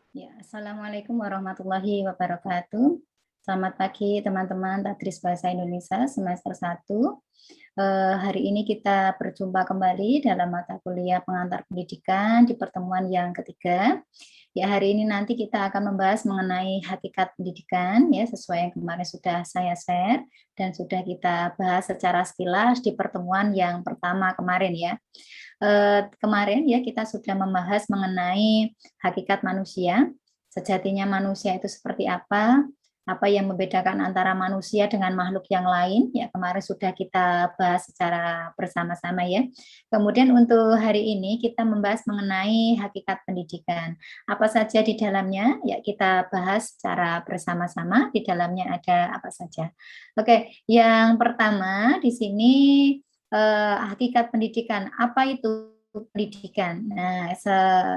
Ya, Assalamualaikum warahmatullahi wabarakatuh. Selamat pagi teman-teman Tadris Bahasa Indonesia semester 1. Hari ini kita berjumpa kembali dalam mata kuliah pengantar pendidikan di pertemuan yang ketiga. Ya, hari ini nanti kita akan membahas mengenai hakikat pendidikan ya, sesuai yang kemarin sudah saya share dan sudah kita bahas secara sekilas di pertemuan yang pertama kemarin ya. Kemarin ya kita sudah membahas mengenai hakikat manusia, sejatinya manusia itu seperti apa yang membedakan antara manusia dengan makhluk yang lain, ya kemarin sudah kita bahas secara bersama-sama ya. Kemudian untuk hari ini kita membahas mengenai hakikat pendidikan. Apa saja di dalamnya? Ya kita bahas secara bersama-sama, di dalamnya ada apa saja. Oke, yang pertama di sini hakikat pendidikan. Apa itu pendidikan? Nah,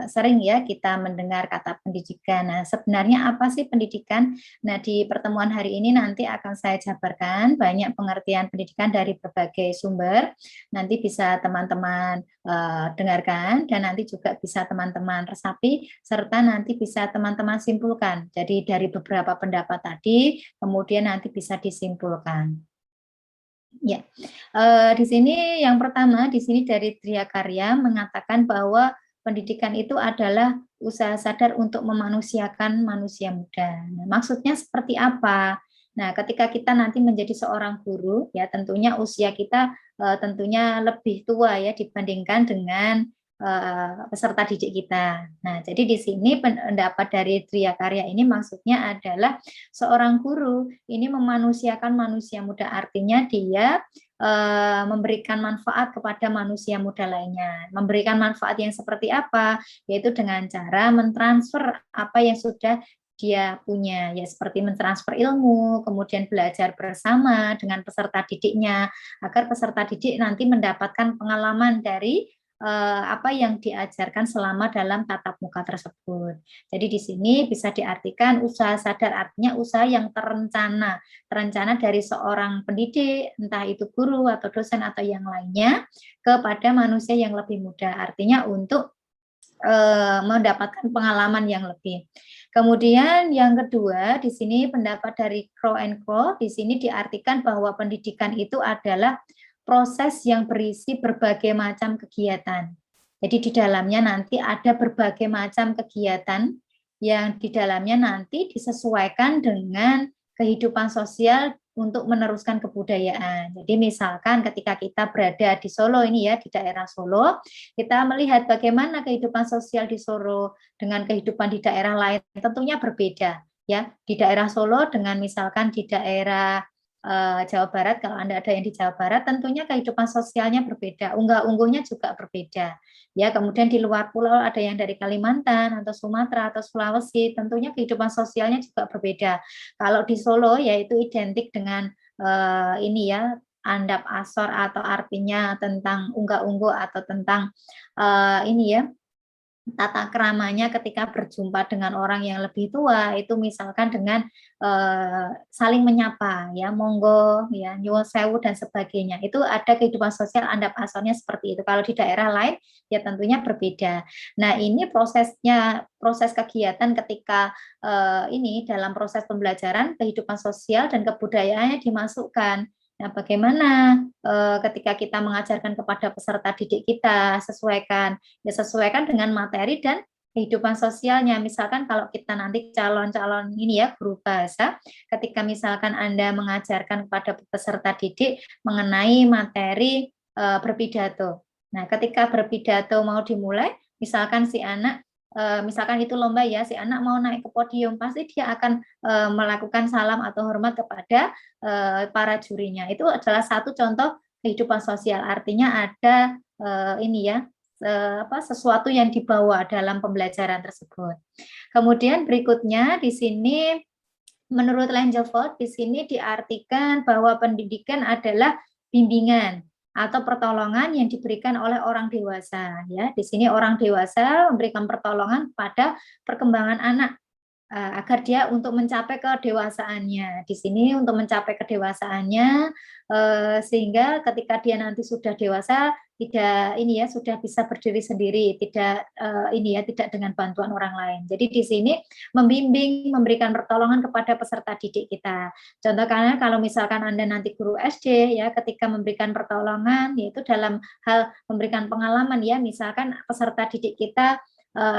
sering ya kita mendengar kata pendidikan. Nah, sebenarnya apa sih pendidikan? Nah, di pertemuan hari ini nanti akan saya jabarkan banyak pengertian pendidikan dari berbagai sumber. Nanti bisa teman-teman dengarkan dan nanti juga bisa teman-teman resapi serta nanti bisa teman-teman simpulkan. Jadi dari beberapa pendapat tadi kemudian nanti bisa disimpulkan. Ya, di sini yang pertama, di sini dari Tria Karya mengatakan bahwa pendidikan itu adalah usaha sadar untuk memanusiakan manusia muda. Nah, maksudnya seperti apa? Nah, ketika kita nanti menjadi seorang guru, ya tentunya usia kita tentunya lebih tua ya dibandingkan dengan peserta didik kita. Nah, jadi di sini pendapat dari Tria Karya ini maksudnya adalah seorang guru ini memanusiakan manusia muda, artinya dia memberikan manfaat kepada manusia muda lainnya. Memberikan manfaat yang seperti apa? Yaitu dengan cara mentransfer apa yang sudah dia punya, ya seperti mentransfer ilmu, kemudian belajar bersama dengan peserta didiknya, agar peserta didik nanti mendapatkan pengalaman dari apa yang diajarkan selama dalam tatap muka tersebut. Jadi di sini bisa diartikan usaha sadar, artinya usaha yang terencana dari seorang pendidik, entah itu guru atau dosen atau yang lainnya, kepada manusia yang lebih muda, artinya untuk mendapatkan pengalaman yang lebih. Kemudian yang kedua, di sini pendapat dari Crow and Crow, di sini diartikan bahwa pendidikan itu adalah proses yang berisi berbagai macam kegiatan. Jadi di dalamnya nanti ada berbagai macam kegiatan yang di dalamnya nanti disesuaikan dengan kehidupan sosial untuk meneruskan kebudayaan. Jadi misalkan ketika kita berada di Solo ini ya, di daerah Solo, kita melihat bagaimana kehidupan sosial di Solo dengan kehidupan di daerah lain tentunya berbeda ya. Di daerah Solo dengan misalkan di daerah Jawa Barat, kalau Anda ada yang di Jawa Barat, tentunya kehidupan sosialnya berbeda, unggah-ungguhnya juga berbeda. Ya, kemudian di luar pulau ada yang dari Kalimantan atau Sumatera atau Sulawesi, tentunya kehidupan sosialnya juga berbeda. Kalau di Solo yaitu identik dengan ini ya, andap asor atau artinya tentang unggah-ungguh atau tentang ini ya, tata keramanya ketika berjumpa dengan orang yang lebih tua itu misalkan dengan saling menyapa ya, monggo ya, nyuwun sewu dan sebagainya. Itu ada kehidupan sosial andap asornya seperti itu. Kalau di daerah lain ya tentunya berbeda. Nah, ini proses kegiatan ketika ini dalam proses pembelajaran kehidupan sosial dan kebudayaannya dimasukkan. Nah, bagaimana ketika kita mengajarkan kepada peserta didik kita, sesuaikan dengan materi dan kehidupan sosialnya. Misalkan kalau kita nanti calon-calon ini ya guru bahasa, ketika misalkan Anda mengajarkan kepada peserta didik mengenai materi berpidato. Nah, ketika berpidato mau dimulai, misalkan si anak misalkan itu lomba ya, si anak mau naik ke podium, pasti dia akan melakukan salam atau hormat kepada para jurinya. Itu adalah satu contoh kehidupan sosial. Artinya ada ini ya, sesuatu yang dibawa dalam pembelajaran tersebut. Kemudian berikutnya di sini menurut Langevoort di sini diartikan bahwa pendidikan adalah bimbingan atau pertolongan yang diberikan oleh orang dewasa ya. Di sini orang dewasa memberikan pertolongan pada perkembangan anak agar dia untuk mencapai kedewasaannya. Di sini untuk mencapai kedewasaannya sehingga ketika dia nanti sudah dewasa tidak ini ya, sudah bisa berdiri sendiri, tidak ini ya, tidak dengan bantuan orang lain. Jadi di sini membimbing, memberikan pertolongan kepada peserta didik kita. Contoh karena kalau misalkan Anda nanti guru SD ya, ketika memberikan pertolongan yaitu dalam hal memberikan pengalaman ya, misalkan peserta didik kita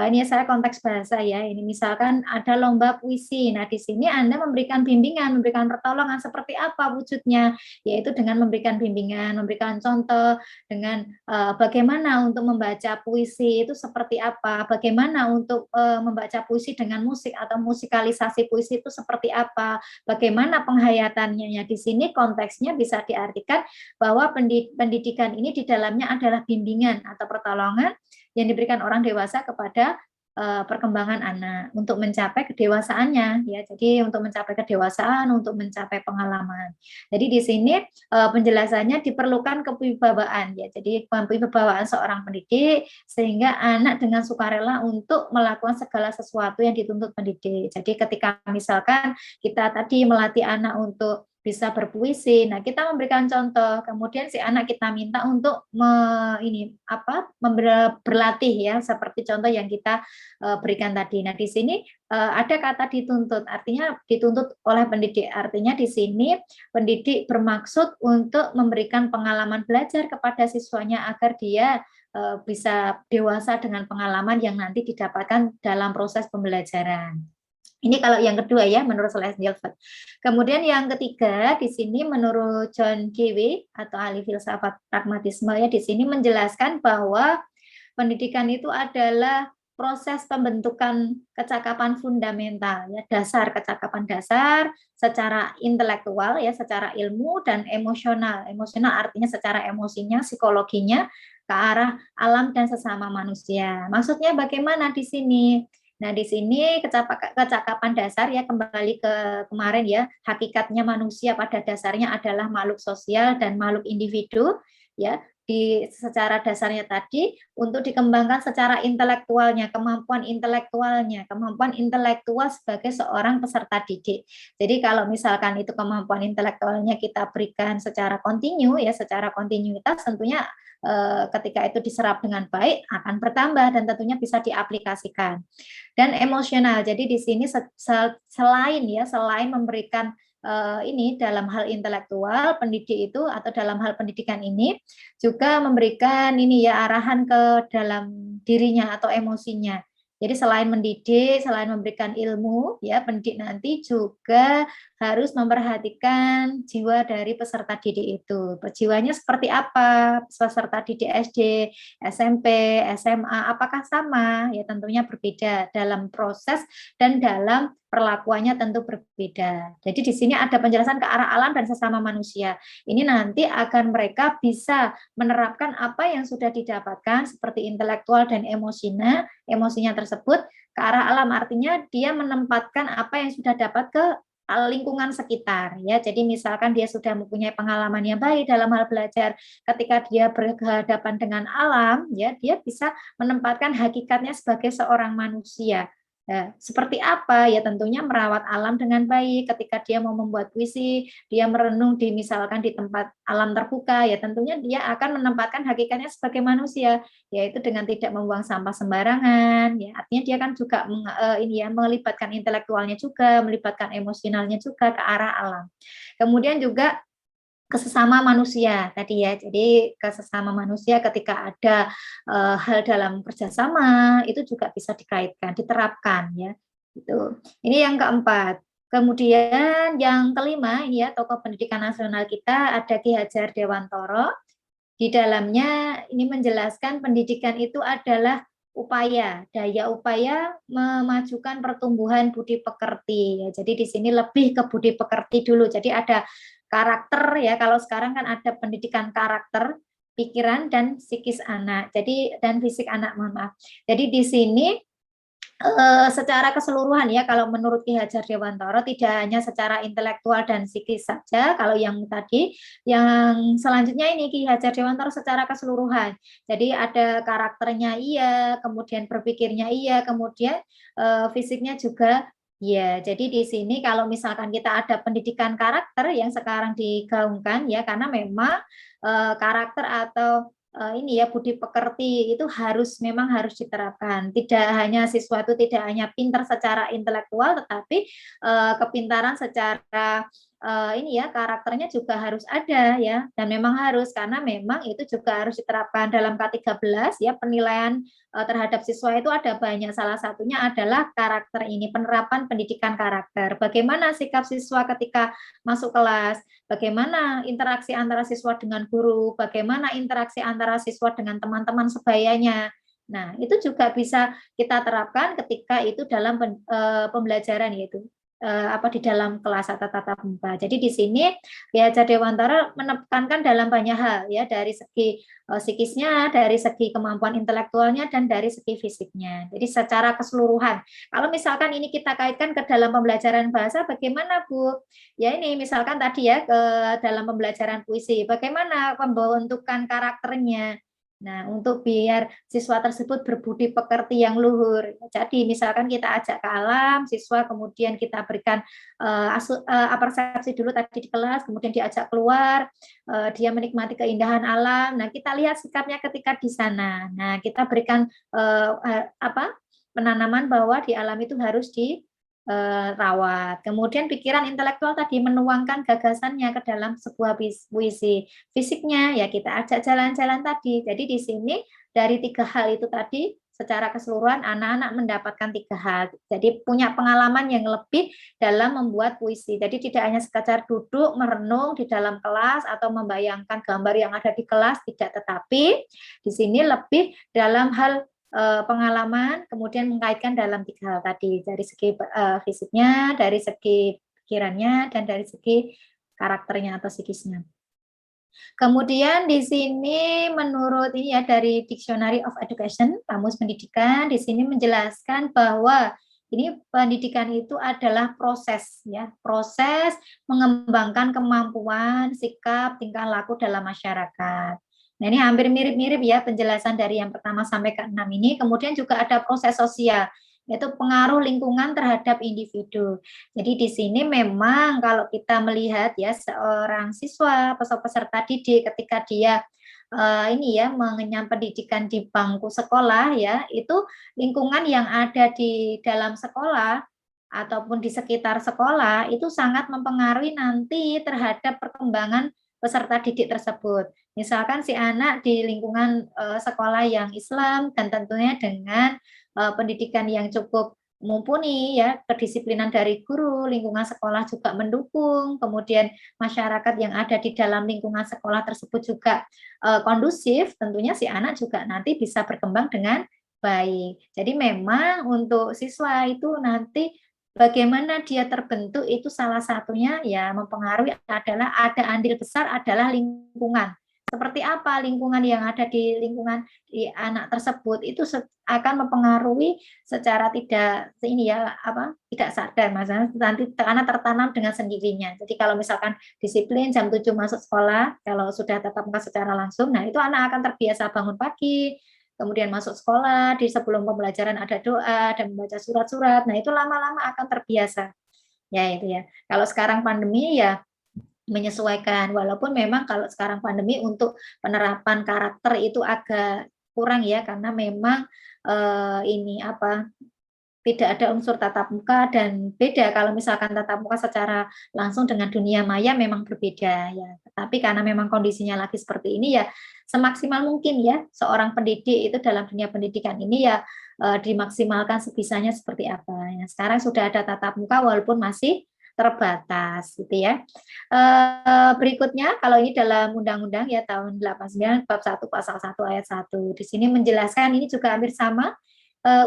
ini saya konteks bahasa ya, ini misalkan ada lomba puisi. Nah, di sini Anda memberikan bimbingan, memberikan pertolongan seperti apa wujudnya, yaitu dengan memberikan bimbingan, memberikan contoh dengan bagaimana untuk membaca puisi itu seperti apa, bagaimana untuk membaca puisi dengan musik atau musikalisasi puisi itu seperti apa, bagaimana penghayatannya. Ya, di sini konteksnya bisa diartikan bahwa pendidikan ini di dalamnya adalah bimbingan atau pertolongan yang diberikan orang dewasa kepada perkembangan anak untuk mencapai kedewasaannya ya. Jadi untuk mencapai kedewasaan, untuk mencapai pengalaman. Jadi di sini penjelasannya diperlukan kewibawaan ya. Jadi kewibawaan seorang pendidik sehingga anak dengan sukarela untuk melakukan segala sesuatu yang dituntut pendidik. Jadi ketika misalkan kita tadi melatih anak untuk bisa berpuisi. Nah, kita memberikan contoh, kemudian si anak kita minta untuk berlatih ya, seperti contoh yang kita berikan tadi. Nah, di sini ada kata dituntut, artinya dituntut oleh pendidik. Artinya di sini pendidik bermaksud untuk memberikan pengalaman belajar kepada siswanya agar dia bisa dewasa dengan pengalaman yang nanti didapatkan dalam proses pembelajaran. Ini kalau yang kedua ya, menurut Celeste Gilbert. Kemudian yang ketiga, di sini menurut John Dewey atau ahli filsafat pragmatisme ya, di sini menjelaskan bahwa pendidikan itu adalah proses pembentukan kecakapan fundamental ya, dasar kecakapan dasar secara intelektual ya, secara ilmu dan emosional. Emosional artinya secara emosinya, psikologinya ke arah alam dan sesama manusia. Maksudnya bagaimana di sini? Nah, di sini kecakapan dasar ya, kembali ke kemarin ya, hakikatnya manusia pada dasarnya adalah makhluk sosial dan makhluk individu ya. Secara dasarnya tadi untuk dikembangkan secara intelektualnya, kemampuan intelektual sebagai seorang peserta didik. Jadi kalau misalkan itu kemampuan intelektualnya kita berikan secara kontinu ya, secara kontinuitas tentunya ketika itu diserap dengan baik akan bertambah dan tentunya bisa diaplikasikan. Dan emosional. Jadi di sini selain memberikan ini dalam hal intelektual pendidik itu atau dalam hal pendidikan ini juga memberikan ini ya arahan ke dalam dirinya atau emosinya. Jadi selain mendidik, selain memberikan ilmu, ya pendidik nanti juga harus memperhatikan jiwa dari peserta didik itu. Jiwanya seperti apa? Peserta didik SD, SMP, SMA, apakah sama? Ya tentunya berbeda dalam proses dan dalam perlakuannya tentu berbeda. Jadi di sini ada penjelasan ke arah alam dan sesama manusia. Ini nanti akan mereka bisa menerapkan apa yang sudah didapatkan seperti intelektual dan emosinya tersebut ke arah alam, artinya dia menempatkan apa yang sudah dapat ke lingkungan sekitar ya. Jadi misalkan dia sudah mempunyai pengalaman yang baik dalam hal belajar, ketika dia berhadapan dengan alam ya, dia bisa menempatkan hakikatnya sebagai seorang manusia. Nah, seperti apa ya, tentunya merawat alam dengan baik. Ketika dia mau membuat puisi, dia merenung misalkan di tempat alam terbuka ya, tentunya dia akan menempatkan hakikatnya sebagai manusia, yaitu dengan tidak membuang sampah sembarangan ya. Artinya dia kan juga melibatkan intelektualnya juga, melibatkan emosionalnya juga ke arah alam. Kemudian juga ke sesama manusia tadi ya. Jadi ke sesama manusia ketika ada hal dalam kerjasama itu juga bisa dikaitkan, diterapkan ya. Itu. Ini yang keempat. Kemudian yang kelima ini ya, tokoh pendidikan nasional kita ada Ki Hajar Dewantoro. Di dalamnya ini menjelaskan pendidikan itu adalah daya upaya memajukan pertumbuhan budi pekerti. Ya, jadi di sini lebih ke budi pekerti dulu. Jadi ada karakter ya, kalau sekarang kan ada pendidikan karakter, pikiran dan psikis anak. Jadi dan fisik anak, mohon maaf. Jadi di sini secara keseluruhan ya, kalau menurut Ki Hajar Dewantoro tidak hanya secara intelektual dan psikis saja, kalau yang tadi, yang selanjutnya ini Ki Hajar Dewantoro secara keseluruhan. Jadi ada karakternya iya, kemudian berpikirnya iya, kemudian fisiknya juga. Ya, jadi di sini kalau misalkan kita ada pendidikan karakter yang sekarang digaungkan ya, karena memang karakter atau ini ya, budi pekerti itu memang harus diterapkan. Tidak hanya siswa itu tidak hanya pintar secara intelektual, tetapi kepintaran secara ini ya, karakternya juga harus ada ya, dan memang harus, karena memang itu juga harus diterapkan dalam K13 ya. Penilaian terhadap siswa itu ada banyak, salah satunya adalah karakter ini, penerapan pendidikan karakter. Bagaimana sikap siswa ketika masuk kelas, bagaimana interaksi antara siswa dengan guru, bagaimana interaksi antara siswa dengan teman-teman sebayanya. Nah, itu juga bisa kita terapkan ketika itu dalam pembelajaran, yaitu di dalam kelas atau tatap muka. Jadi di sini Ki Hajar Dewantara menekankan dalam banyak hal ya, dari segi psikisnya, dari segi kemampuan intelektualnya, dan dari segi fisiknya. Jadi secara keseluruhan. Kalau misalkan ini kita kaitkan ke dalam pembelajaran bahasa, bagaimana Bu? Ya ini misalkan tadi ya, ke dalam pembelajaran puisi, bagaimana pembentukan karakternya. Nah, untuk biar siswa tersebut berbudi pekerti yang luhur. Jadi misalkan kita ajak ke alam, siswa kemudian kita berikan persepsi dulu tadi di kelas, kemudian diajak keluar, dia menikmati keindahan alam. Nah, kita lihat sikapnya ketika di sana. Nah, kita berikan penanaman bahwa di alam itu harus rawat. Kemudian pikiran intelektual tadi menuangkan gagasannya ke dalam sebuah puisi. Fisiknya ya kita ajak jalan-jalan tadi. Jadi di sini dari 3 hal itu tadi secara keseluruhan anak-anak mendapatkan 3 hal. Jadi punya pengalaman yang lebih dalam membuat puisi. Jadi tidak hanya sekadar duduk merenung di dalam kelas atau membayangkan gambar yang ada di kelas, tidak, tetapi di sini lebih dalam hal pengalaman, kemudian mengaitkan dalam 3 hal tadi, dari segi fisiknya, dari segi pikirannya, dan dari segi karakternya atau psikisnya. Kemudian di sini menurut ini ya, dari Dictionary of Education, Kamus Pendidikan, di sini menjelaskan bahwa ini pendidikan itu adalah proses ya, proses mengembangkan kemampuan, sikap, tingkah laku dalam masyarakat. Nah, ini hampir mirip-mirip ya penjelasan dari yang pertama sampai ke-6 ini. Kemudian juga ada proses sosial, yaitu pengaruh lingkungan terhadap individu. Jadi di sini memang kalau kita melihat ya, seorang siswa atau peserta didik ketika dia ini ya mengenyam pendidikan di bangku sekolah ya, itu lingkungan yang ada di dalam sekolah ataupun di sekitar sekolah itu sangat mempengaruhi nanti terhadap perkembangan peserta didik tersebut. Misalkan si anak di lingkungan sekolah yang Islam dan tentunya dengan pendidikan yang cukup mumpuni ya, kedisiplinan dari guru, lingkungan sekolah juga mendukung, kemudian masyarakat yang ada di dalam lingkungan sekolah tersebut juga kondusif, tentunya si anak juga nanti bisa berkembang dengan baik. Jadi memang untuk siswa itu nanti bagaimana dia terbentuk itu salah satunya ya mempengaruhi adalah ada andil besar adalah lingkungan. Seperti apa lingkungan yang ada di lingkungan di anak tersebut itu akan mempengaruhi secara tidak ini ya tidak sadar, misalnya nanti anak tertanam dengan sendirinya. Jadi kalau misalkan disiplin jam 7 masuk sekolah, kalau sudah tatap muka secara langsung, nah itu anak akan terbiasa bangun pagi, kemudian masuk sekolah, di sebelum pembelajaran ada doa dan membaca surat-surat. Nah, itu lama-lama akan terbiasa. Ya, itu ya. Kalau sekarang pandemi ya menyesuaikan, walaupun memang kalau sekarang pandemi untuk penerapan karakter itu agak kurang ya, karena memang ini tidak ada unsur tatap muka, dan beda kalau misalkan tatap muka secara langsung dengan dunia maya memang berbeda ya. Tapi karena memang kondisinya lagi seperti ini ya, semaksimal mungkin ya seorang pendidik itu dalam dunia pendidikan ini ya dimaksimalkan sebisanya seperti apa. Ya, sekarang sudah ada tatap muka walaupun masih terbatas gitu ya. Berikutnya kalau ini dalam undang-undang ya tahun 89 bab 1 pasal 1 ayat 1. Di sini menjelaskan ini juga hampir sama.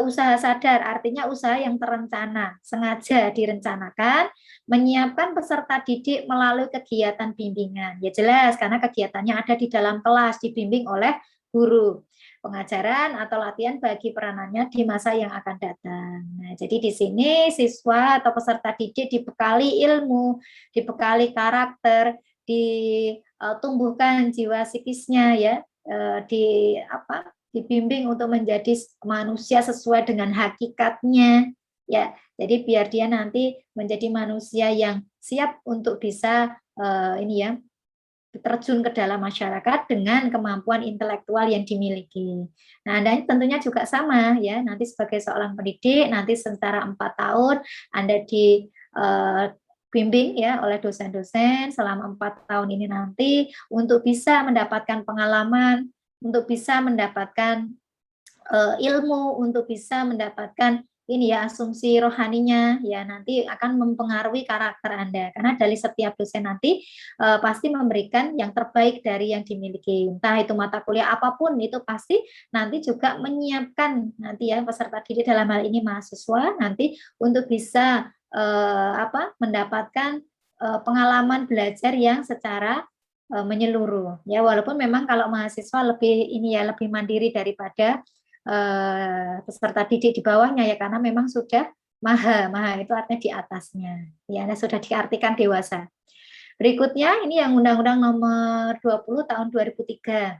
Usaha sadar artinya usaha yang terencana, sengaja direncanakan, menyiapkan peserta didik melalui kegiatan bimbingan. Ya jelas karena kegiatannya ada di dalam kelas, dibimbing oleh guru. Pengajaran atau latihan bagi peranannya di masa yang akan datang. Nah, jadi di sini siswa atau peserta didik dibekali ilmu, dibekali karakter, ditumbuhkan jiwa psikisnya ya, dibimbing untuk menjadi manusia sesuai dengan hakikatnya ya. Jadi biar dia nanti menjadi manusia yang siap untuk bisa ini ya terjun ke dalam masyarakat dengan kemampuan intelektual yang dimiliki. Nah, Anda tentunya juga sama ya, nanti sebagai seorang pendidik, nanti sementara 4 tahun Anda dibimbing ya oleh dosen-dosen selama 4 tahun ini nanti untuk bisa mendapatkan pengalaman, untuk bisa mendapatkan ilmu, untuk bisa mendapatkan ini ya asumsi rohaninya ya nanti akan mempengaruhi karakter Anda karena dari setiap dosen nanti pasti memberikan yang terbaik dari yang dimiliki, entah itu mata kuliah apapun itu pasti nanti juga menyiapkan nanti ya peserta didik dalam hal ini mahasiswa nanti untuk bisa mendapatkan pengalaman belajar yang secara menyeluruh ya, walaupun memang kalau mahasiswa lebih ini ya lebih mandiri daripada peserta didik di bawahnya ya karena memang sudah maha itu artinya di atasnya ya, sudah diartikan dewasa. Berikutnya ini yang Undang-Undang Nomor 20 tahun 2003.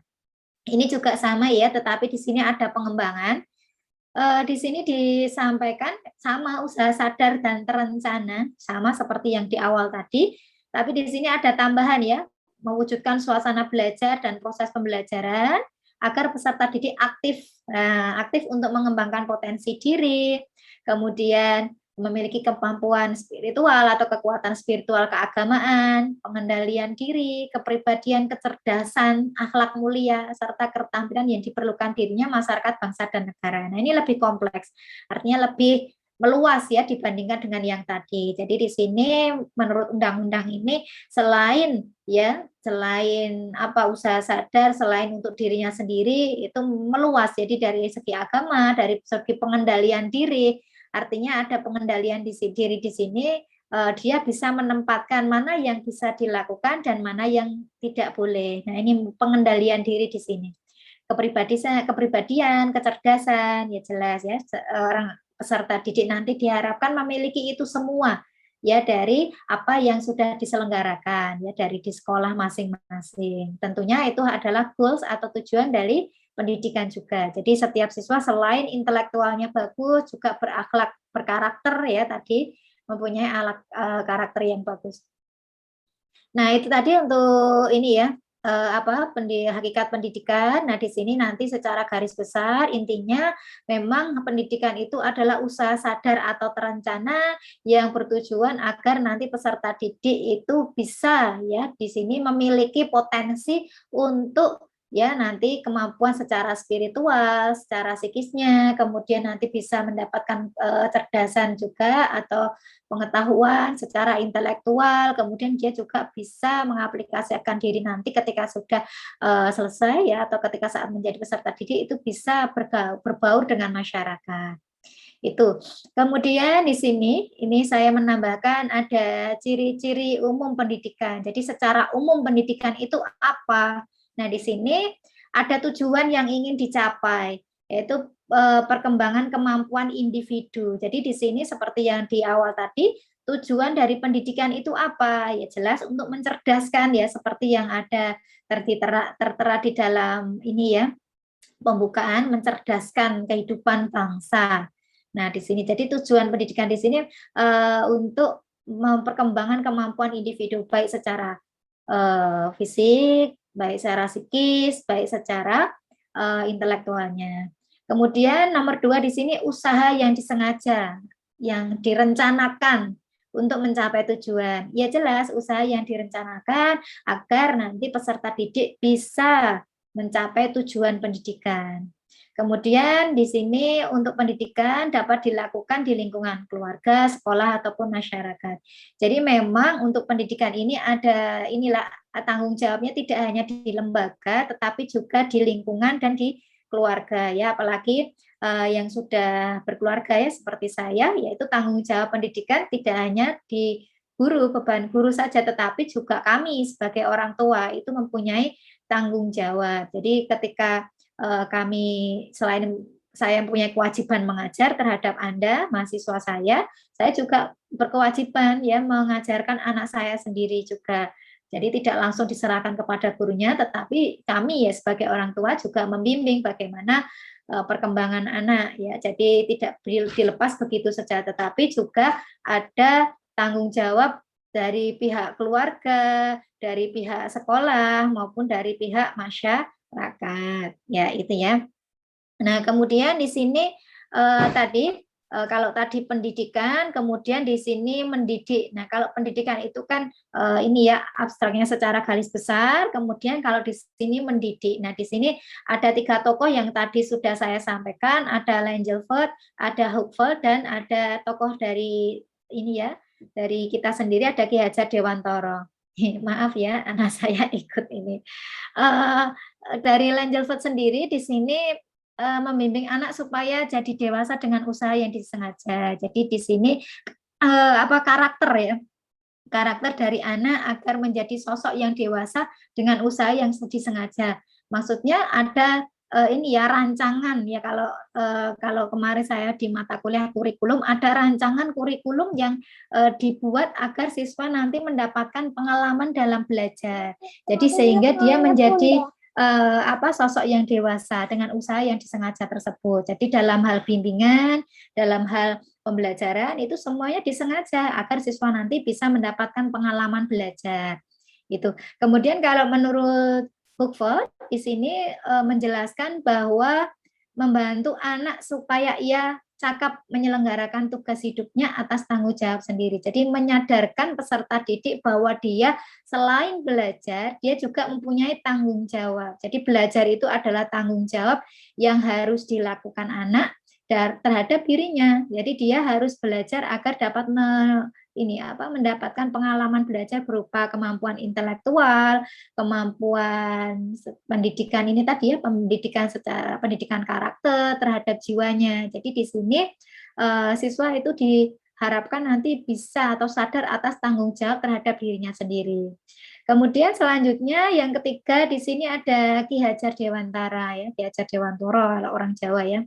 Ini juga sama ya, tetapi di sini ada pengembangan. Di sini disampaikan sama usaha sadar dan terencana, sama seperti yang di awal tadi, tapi di sini ada tambahan ya, mewujudkan suasana belajar dan proses pembelajaran agar peserta didik aktif untuk mengembangkan potensi diri, kemudian memiliki kemampuan spiritual atau kekuatan spiritual keagamaan, pengendalian diri, kepribadian, kecerdasan, akhlak mulia, serta keterampilan yang diperlukan dirinya masyarakat, bangsa, dan negara. Nah, ini lebih kompleks, artinya lebih meluas ya dibandingkan dengan yang tadi. Jadi di sini menurut undang-undang ini selain usaha sadar, selain untuk dirinya sendiri itu meluas. Jadi dari segi agama, dari segi pengendalian diri, artinya ada pengendalian diri di sini, dia bisa menempatkan mana yang bisa dilakukan dan mana yang tidak boleh. Nah, ini pengendalian diri di sini. Kepribadian, kecerdasan, ya jelas ya, orang peserta didik nanti diharapkan memiliki itu semua ya dari apa yang sudah diselenggarakan ya dari di sekolah masing-masing. Tentunya itu adalah goals atau tujuan dari pendidikan juga. Jadi setiap siswa selain intelektualnya bagus juga berakhlak, berkarakter ya tadi mempunyai karakter yang bagus. Nah, itu tadi untuk ini ya hakikat pendidikan. Nah, di sini nanti secara garis besar intinya memang pendidikan itu adalah usaha sadar atau terencana yang bertujuan agar nanti peserta didik itu bisa ya di sini memiliki potensi untuk ya nanti kemampuan secara spiritual, secara psikisnya, kemudian nanti bisa mendapatkan cerdasan juga atau pengetahuan secara intelektual, kemudian dia juga bisa mengaplikasikan diri nanti ketika sudah selesai ya atau ketika saat menjadi peserta didik itu bisa berbaur dengan masyarakat. Itu. Kemudian di sini ini saya menambahkan ada ciri-ciri umum pendidikan. Jadi secara umum pendidikan itu apa? Nah, di sini ada tujuan yang ingin dicapai, yaitu perkembangan kemampuan individu. Jadi di sini seperti yang di awal tadi, tujuan dari pendidikan itu apa? Ya jelas untuk mencerdaskan ya, seperti yang ada tertera di dalam ini ya, pembukaan mencerdaskan kehidupan bangsa. Nah, di sini jadi tujuan pendidikan di sini untuk memperkembangkan kemampuan individu baik secara fisik, baik secara psikis, baik secara intelektualnya. Kemudian nomor 2 di sini usaha yang disengaja, yang direncanakan untuk mencapai tujuan. Ya jelas usaha yang direncanakan agar nanti peserta didik bisa mencapai tujuan pendidikan. Kemudian di sini untuk pendidikan dapat dilakukan di lingkungan keluarga, sekolah ataupun masyarakat. Jadi memang untuk pendidikan ini ada inilah tanggung jawabnya tidak hanya di lembaga tetapi juga di lingkungan dan di keluarga ya, apalagi yang sudah berkeluarga ya seperti saya, yaitu tanggung jawab pendidikan tidak hanya di guru, beban guru saja, tetapi juga kami sebagai orang tua itu mempunyai tanggung jawab. Jadi ketika kami selain saya punya kewajiban mengajar terhadap Anda, mahasiswa saya juga berkewajiban ya mengajarkan anak saya sendiri juga. Jadi tidak langsung diserahkan kepada gurunya, tetapi kami ya sebagai orang tua juga membimbing bagaimana perkembangan anak ya. Jadi tidak dilepas begitu saja, tetapi juga ada tanggung jawab dari pihak keluarga, dari pihak sekolah maupun dari pihak masyarakat. Ya, itu ya. Nah, kemudian di sini tadi kalau tadi pendidikan, kemudian di sini mendidik. Nah, kalau pendidikan itu kan ini ya abstraknya secara garis besar, kemudian kalau di sini mendidik. Nah, di sini ada 3 tokoh yang tadi sudah saya sampaikan, ada Langelfeld, ada Hupfeld, dan ada tokoh dari ini ya, dari kita sendiri ada Ki Hajar Dewantara. Maaf ya, anak saya ikut ini. Uh, dari Langelfeld sendiri di sini membimbing anak supaya jadi dewasa dengan usaha yang disengaja. Jadi di sini apa karakter ya, karakter dari anak agar menjadi sosok yang dewasa dengan usaha yang disengaja. Maksudnya ada ini ya rancangan ya, kalau kemarin saya di mata kuliah kurikulum ada rancangan kurikulum yang dibuat agar siswa nanti mendapatkan pengalaman dalam belajar. Jadi sehingga dia menjadi apa sosok yang dewasa dengan usaha yang disengaja tersebut. Jadi dalam hal bimbingan, dalam hal pembelajaran itu semuanya disengaja agar siswa nanti bisa mendapatkan pengalaman belajar. Itu. Kemudian kalau menurut Hookford di sini menjelaskan bahwa membantu anak supaya ia cakap menyelenggarakan tugas hidupnya atas tanggung jawab sendiri. Jadi menyadarkan peserta didik bahwa dia selain belajar, dia juga mempunyai tanggung jawab. Jadi belajar itu adalah tanggung jawab yang harus dilakukan anak terhadap dirinya. Jadi dia harus belajar agar dapat mendapatkan pengalaman belajar berupa kemampuan intelektual, kemampuan pendidikan ini tadi ya, pendidikan karakter terhadap jiwanya. Jadi di sini siswa itu diharapkan nanti bisa atau sadar atas tanggung jawab terhadap dirinya sendiri. Kemudian selanjutnya yang ketiga di sini ada Ki Hajar Dewantara ya, Ki Hajar Dewantara orang Jawa ya.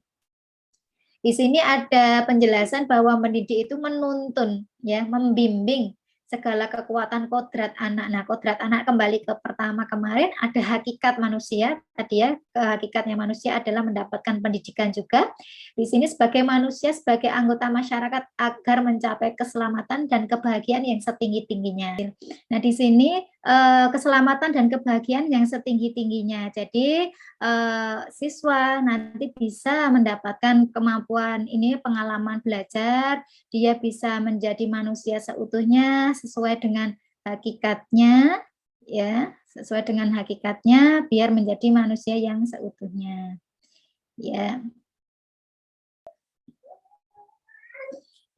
Di sini ada penjelasan bahwa mendidik itu menuntun, ya, membimbing segala kekuatan kodrat anak. Nah, kodrat anak kembali ke pertama kemarin ada hakikat manusia tadi ya, hakikatnya manusia adalah mendapatkan pendidikan juga. Di sini sebagai manusia, sebagai anggota masyarakat agar mencapai keselamatan dan kebahagiaan yang setinggi-tingginya. Nah, di sini keselamatan dan kebahagiaan yang setinggi-tingginya. Jadi siswa nanti bisa mendapatkan kemampuan ini, pengalaman belajar, dia bisa menjadi manusia seutuhnya sesuai dengan hakikatnya, ya, sesuai dengan hakikatnya biar menjadi manusia yang seutuhnya. Ya.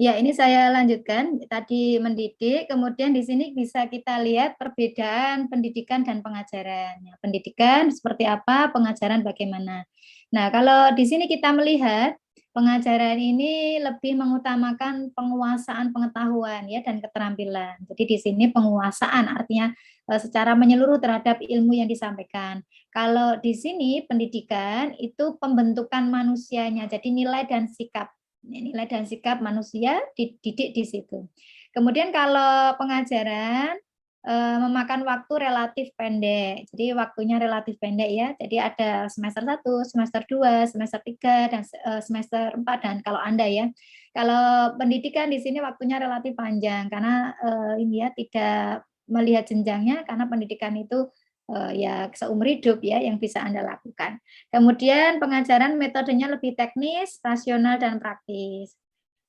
Ya, ini saya lanjutkan. Tadi mendidik, kemudian di sini bisa kita lihat perbedaan pendidikan dan pengajaran. Ya, pendidikan seperti apa, pengajaran bagaimana. Nah, kalau di sini kita melihat pengajaran ini lebih mengutamakan penguasaan pengetahuan ya dan keterampilan. Jadi di sini penguasaan artinya secara menyeluruh terhadap ilmu yang disampaikan. Kalau di sini pendidikan itu pembentukan manusianya, jadi nilai dan sikap manusia dididik di situ. Kemudian kalau pengajaran memakan waktu relatif pendek. Jadi waktunya relatif pendek ya. Jadi ada semester 1, semester 2, semester 3 dan semester 4 dan kalau Anda ya. Kalau pendidikan di sini waktunya relatif panjang karena ini ya tidak melihat jenjangnya karena pendidikan itu ya seumur hidup ya yang bisa Anda lakukan. Kemudian pengajaran metodenya lebih teknis, rasional dan praktis.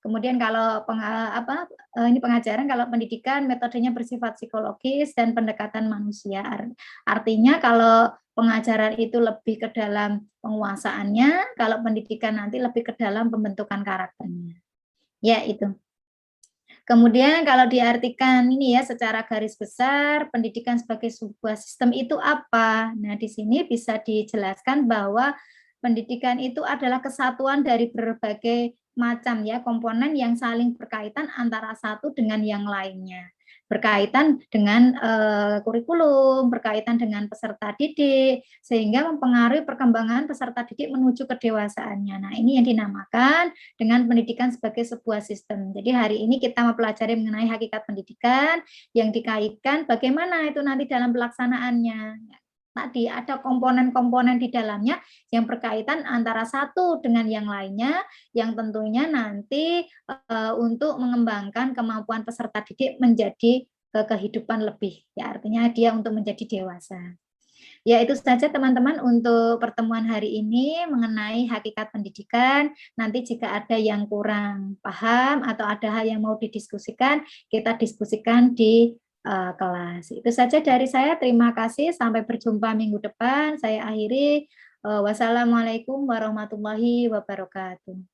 Kemudian kalau ini pengajaran, kalau pendidikan metodenya bersifat psikologis dan pendekatan manusia. Artinya kalau pengajaran itu lebih ke dalam penguasaannya, kalau pendidikan nanti lebih ke dalam pembentukan karakternya. Ya, itu. Kemudian kalau diartikan ini ya secara garis besar, pendidikan sebagai sebuah sistem itu apa? Nah, di sini bisa dijelaskan bahwa pendidikan itu adalah kesatuan dari berbagai macam ya komponen yang saling berkaitan antara satu dengan yang lainnya. Berkaitan dengan kurikulum, berkaitan dengan peserta didik, sehingga mempengaruhi perkembangan peserta didik menuju kedewasaannya. Nah, ini yang dinamakan dengan pendidikan sebagai sebuah sistem. Jadi hari ini kita mempelajari mengenai hakikat pendidikan yang dikaitkan bagaimana itu nanti dalam pelaksanaannya. Tadi ada komponen-komponen di dalamnya yang berkaitan antara satu dengan yang lainnya, yang tentunya nanti untuk mengembangkan kemampuan peserta didik menjadi ke kehidupan lebih, ya artinya dia untuk menjadi dewasa. Ya itu saja teman-teman untuk pertemuan hari ini mengenai hakikat pendidikan. Nanti jika ada yang kurang paham atau ada hal yang mau didiskusikan, kita diskusikan di kelas. Itu saja dari saya, terima kasih, sampai berjumpa minggu depan. Saya akhiri, wassalamualaikum warahmatullahi wabarakatuh.